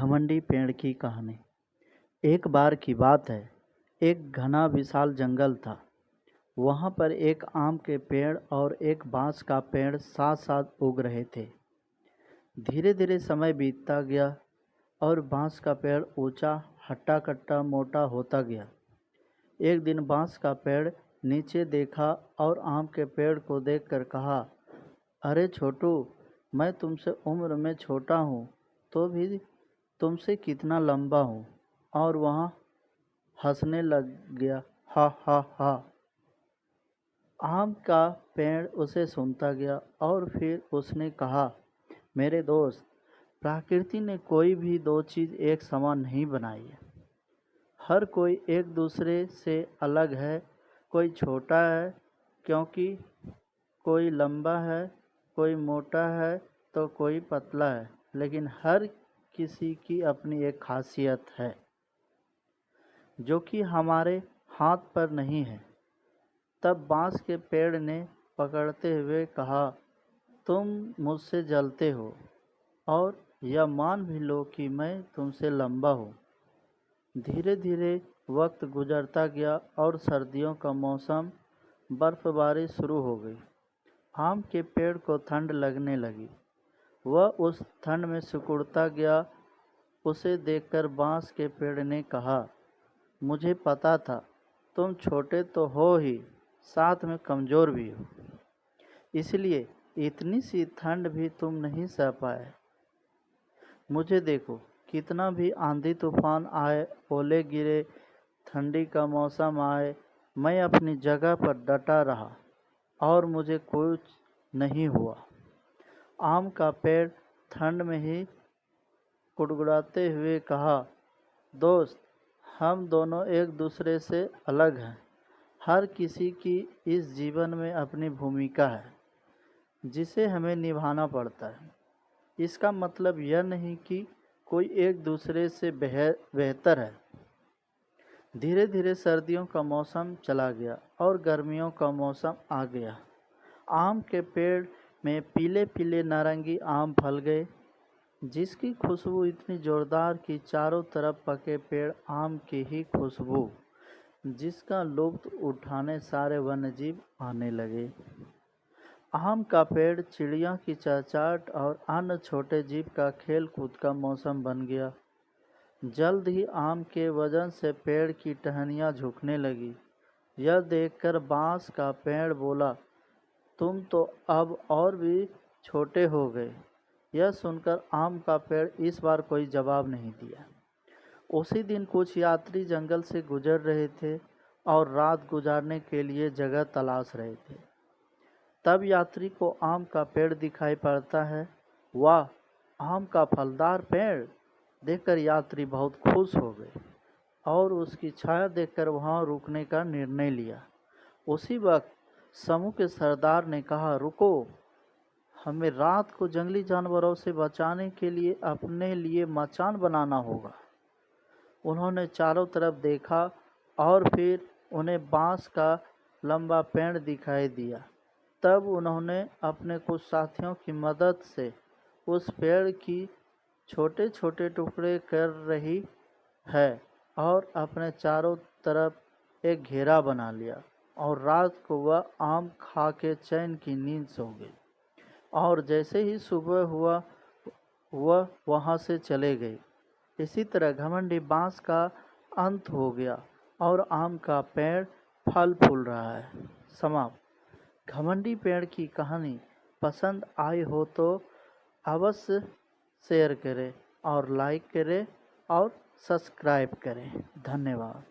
घमंडी पेड़ की कहानी। एक बार की बात है, एक घना विशाल जंगल था। वहाँ पर एक आम के पेड़ और एक बांस का पेड़ साथ साथ उग रहे थे। धीरे धीरे समय बीतता गया और बांस का पेड़ ऊंचा, हट्टा कट्टा, मोटा होता गया। एक दिन बांस का पेड़ नीचे देखा और आम के पेड़ को देखकर कहा, अरे छोटू, मैं तुमसे उम्र में छोटा हूँ तो भी तुमसे कितना लंबा हूँ। और वहाँ हंसने लग गया, हा हा हा। आम का पेड़ उसे सुनता गया और फिर उसने कहा, मेरे दोस्त, प्रकृति ने कोई भी दो चीज़ एक समान नहीं बनाई है। हर कोई एक दूसरे से अलग है। कोई छोटा है क्योंकि कोई लंबा है, कोई मोटा है तो कोई पतला है, लेकिन हर किसी की अपनी एक खासियत है जो कि हमारे हाथ पर नहीं है। तब बांस के पेड़ ने पकड़ते हुए कहा, तुम मुझसे जलते हो और यह मान भी लो कि मैं तुमसे लंबा हूँ। धीरे धीरे वक्त गुजरता गया और सर्दियों का मौसम, बर्फबारी शुरू हो गई। आम के पेड़ को ठंड लगने लगी। वह उस ठंड में सिकुड़ता गया। उसे देखकर बांस के पेड़ ने कहा, मुझे पता था, तुम छोटे तो हो ही, साथ में कमज़ोर भी हो, इसलिए इतनी सी ठंड भी तुम नहीं सह पाए। मुझे देखो, कितना भी आंधी तूफान आए, ओले गिरे, ठंडी का मौसम आए, मैं अपनी जगह पर डटा रहा और मुझे कुछ नहीं हुआ। आम का पेड़ ठंड में ही कुड़कुड़ाते हुए कहा, दोस्त, हम दोनों एक दूसरे से अलग हैं। हर किसी की इस जीवन में अपनी भूमिका है जिसे हमें निभाना पड़ता है। इसका मतलब यह नहीं कि कोई एक दूसरे से बेहतर है। धीरे धीरे सर्दियों का मौसम चला गया और गर्मियों का मौसम आ गया। आम के पेड़ में पीले पीले नारंगी आम फल गए, जिसकी खुशबू इतनी जोरदार कि चारों तरफ पके पेड़ आम की ही खुशबू, जिसका लुत्फ उठाने सारे वन्यजीव आने लगे। आम का पेड़ चिड़िया की चहचहाट और अन्य छोटे जीव का खेल कूद का मौसम बन गया। जल्द ही आम के वजन से पेड़ की टहनियाँ झुकने लगी। यह देखकर बांस का पेड़ बोला, तुम तो अब और भी छोटे हो गए। यह सुनकर आम का पेड़ इस बार कोई जवाब नहीं दिया। उसी दिन कुछ यात्री जंगल से गुजर रहे थे और रात गुजारने के लिए जगह तलाश रहे थे। तब यात्री को आम का पेड़ दिखाई पड़ता है। वाह, आम का फलदार पेड़ देखकर यात्री बहुत खुश हो गए और उसकी छाया देखकर वहां रुकने का निर्णय लिया। उसी वक्त समूह के सरदार ने कहा, रुको, हमें रात को जंगली जानवरों से बचाने के लिए अपने लिए मचान बनाना होगा। उन्होंने चारों तरफ देखा और फिर उन्हें बांस का लंबा पेड़ दिखाई दिया। तब उन्होंने अपने कुछ साथियों की मदद से उस पेड़ की छोटे छोटे टुकड़े कर रही है और अपने चारों तरफ एक घेरा बना लिया। और रात को वह आम खा के चैन की नींद सो गई। और जैसे ही सुबह हुआ, वह वहाँ से चले गए। इसी तरह घमंडी बांस का अंत हो गया और आम का पेड़ फल फूल रहा है। समाप्त। घमंडी पेड़ की कहानी पसंद आई हो तो अवश्य शेयर करें और लाइक करें और सब्सक्राइब करें। धन्यवाद।